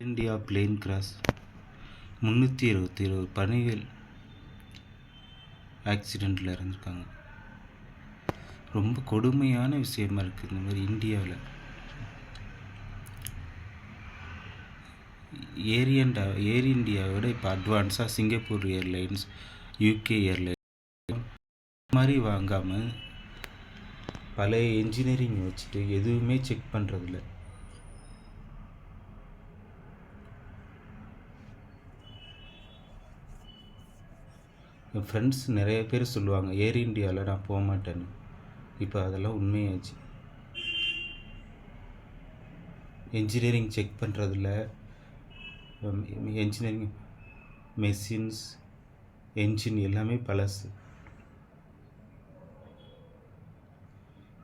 India plane cross 327 பயணிகள் ஆக்சிடெண்ட்டில் இறந்துருக்காங்க. ரொம்ப கொடுமையான விஷயமா இருக்குது இந்த மாதிரி இந்தியாவில். ஏர் இந்தியாவோட இப்போ அட்வான்ஸாக சிங்கப்பூர் ஏர்லைன்ஸ், யூகே ஏர்லைன்ஸ் மாதிரி வாங்காமல் பழைய இன்ஜினியரிங் வச்சுட்டு எதுவுமே செக் பண்ணுறதில்ல. என் ஃப்ரெண்ட்ஸ் நிறைய பேர் சொல்லுவாங்க ஏர் இந்தியாவில் நான் போக மாட்டேன்னு. இப்போ அதெல்லாம் உண்மையாச்சு. என்ஜினியரிங் செக் பண்ணுறதில்ல, என்ஜினியரிங் மெஷின்ஸ், என்ஜின் எல்லாமே பழசு.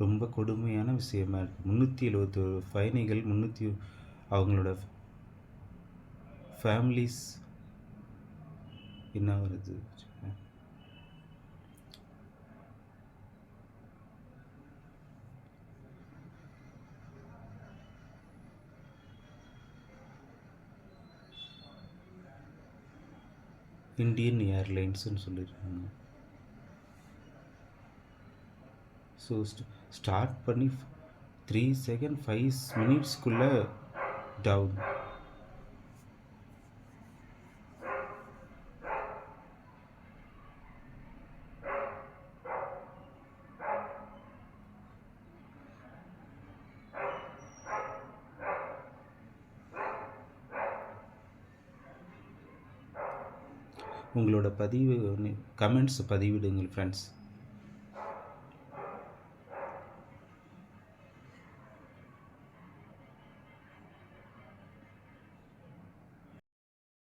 ரொம்ப கொடுமையான விஷயமா இருக்குது. 371 பயணிகள், அவங்களோட ஃபேமிலிஸ் என்ன வருது. இந்தியன் ஏர்லைன்ஸ்னு சொல்லியிருக்காங்க. ஸோ ஸ்டார்ட் பண்ணி 3 செகண்ட் 5 மினிட்ஸ்க்குள்ளே டவுன். உங்களோட கமெண்ட்ஸ் பதிவிடுங்கள் ஃப்ரெண்ட்ஸ்.